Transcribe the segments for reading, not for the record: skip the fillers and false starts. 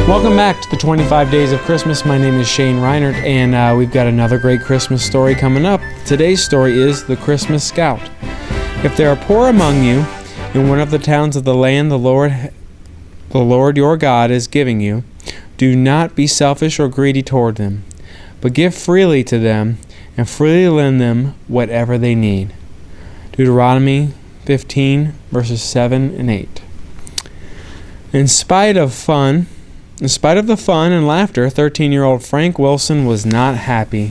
Welcome back to the 25 Days of Christmas. My name is Shane Reinert, and we've got another great Christmas story coming up. Today's story is The Christmas Scout. If there are poor among you in one of the towns of the land the Lord your God is giving you, do not be selfish or greedy toward them, but give freely to them and freely lend them whatever they need. Deuteronomy 15, verses 7 and 8. In spite of the fun and laughter, 13-year-old Frank Wilson was not happy.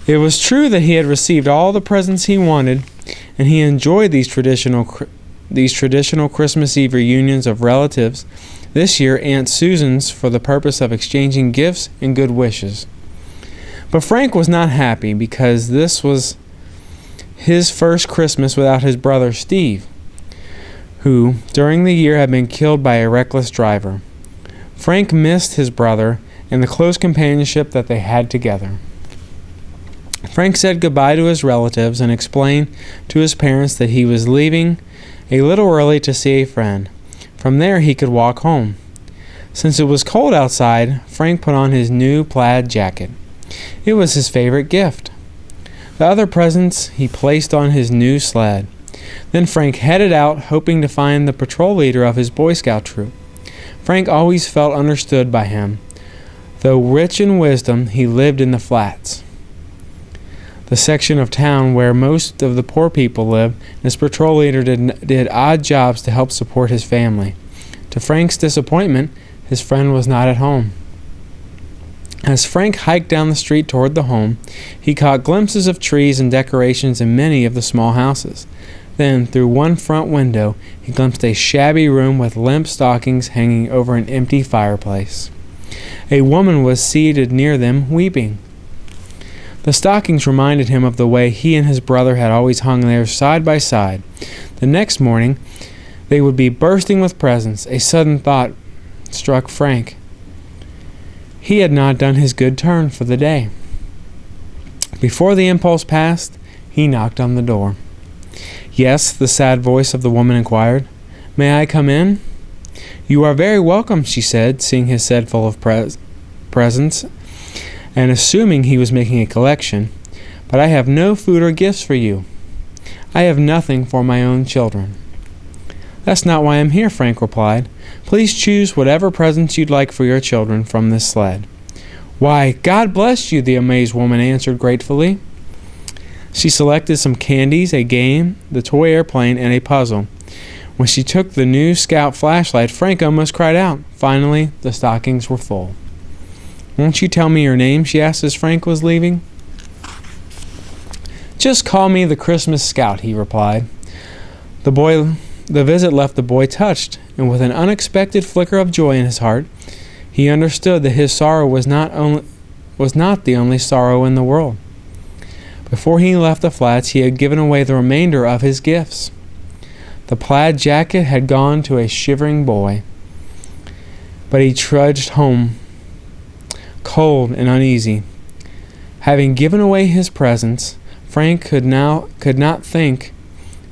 It was true that he had received all the presents he wanted, and he enjoyed these traditional Christmas Eve reunions of relatives, this year Aunt Susan's, for the purpose of exchanging gifts and good wishes. But Frank was not happy because this was his first Christmas without his brother Steve, who during the year had been killed by a reckless driver. Frank missed his brother and the close companionship that they had together. Frank said goodbye to his relatives and explained to his parents that he was leaving a little early to see a friend. From there he could walk home. Since it was cold outside, Frank put on his new plaid jacket. It was his favorite gift. The other presents he placed on his new sled. Then Frank headed out, hoping to find the patrol leader of his Boy Scout troop. Frank always felt understood by him. Though rich in wisdom, he lived in the flats, the section of town where most of the poor people lived. His patrol leader did odd jobs to help support his family. To Frank's disappointment, his friend was not at home. As Frank hiked down the street toward the home, he caught glimpses of trees and decorations in many of the small houses. Then, through one front window, he glimpsed a shabby room with limp stockings hanging over an empty fireplace. A woman was seated near them, weeping. The stockings reminded him of the way he and his brother had always hung there side by side. The next morning, they would be bursting with presents. A sudden thought struck Frank. He had not done his good turn for the day. Before the impulse passed, he knocked on the door. "Yes," the sad voice of the woman inquired. "May I come in?" "You are very welcome," she said, seeing his sled full of presents, and assuming he was making a collection. "But I have no food or gifts for you. I have nothing for my own children." "That's not why I'm here," Frank replied. "Please choose whatever presents you'd like for your children from this sled." "Why, God bless you," the amazed woman answered gratefully. She selected some candies, a game, the toy airplane, and a puzzle. When she took the new Scout flashlight, Frank almost cried out. Finally, the stockings were full. "Won't you tell me your name?" she asked as Frank was leaving. "Just call me the Christmas Scout," he replied. The visit left the boy touched, and with an unexpected flicker of joy in his heart, he understood that his sorrow was not the only sorrow in the world. Before he left the flats, he had given away the remainder of his gifts. The plaid jacket had gone to a shivering boy, but he trudged home, cold and uneasy. Having given away his presents, Frank could not think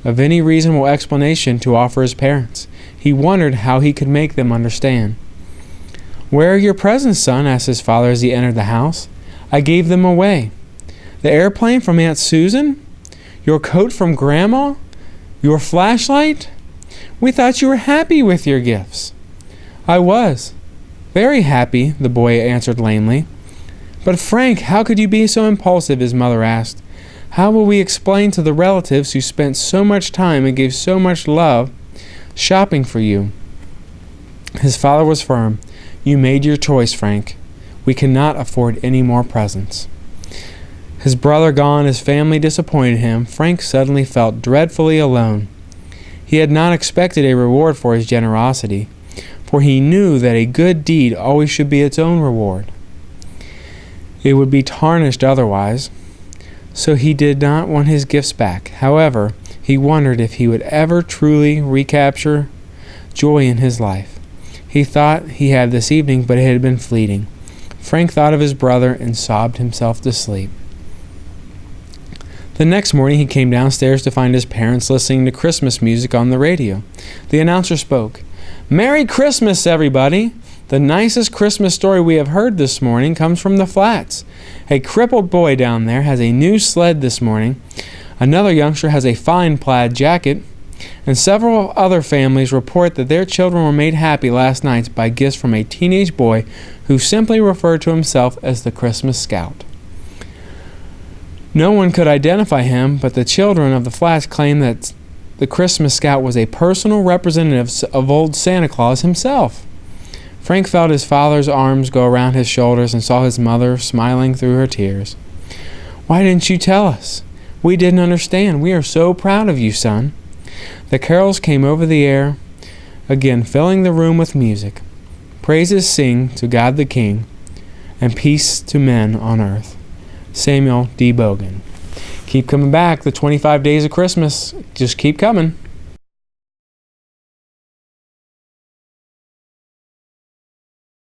of any reasonable explanation to offer his parents. He wondered how he could make them understand. "Where are your presents, son?" asked his father as he entered the house. "I gave them away." "The airplane from Aunt Susan? Your coat from Grandma? Your flashlight? We thought you were happy with your gifts." "I was. Very happy," the boy answered lamely. "But Frank, how could you be so impulsive?" his mother asked. "How will we explain to the relatives who spent so much time and gave so much love shopping for you?" His father was firm. "You made your choice, Frank. We cannot afford any more presents." His brother gone, his family disappointed him, Frank suddenly felt dreadfully alone. He had not expected a reward for his generosity, for he knew that a good deed always should be its own reward. It would be tarnished otherwise, so he did not want his gifts back. However, he wondered if he would ever truly recapture joy in his life. He thought he had this evening, but it had been fleeting. Frank thought of his brother and sobbed himself to sleep. The next morning he came downstairs to find his parents listening to Christmas music on the radio. The announcer spoke. "Merry Christmas, everybody! The nicest Christmas story we have heard this morning comes from the Flats. A crippled boy down there has a new sled this morning. Another youngster has a fine plaid jacket. And several other families report that their children were made happy last night by gifts from a teenage boy who simply referred to himself as the Christmas Scout. No one could identify him, but the children of the Flats claim that the Christmas Scout was a personal representative of old Santa Claus himself. Frank felt his father's arms go around his shoulders and saw his mother smiling through her tears. "Why didn't you tell us? We didn't understand. We are so proud of you, son." The carols came over the air, again filling the room with music. Praises sing to God the King, and peace to men on earth. Samuel D. Bogan. Keep coming back. The 25 days of Christmas. Just keep coming.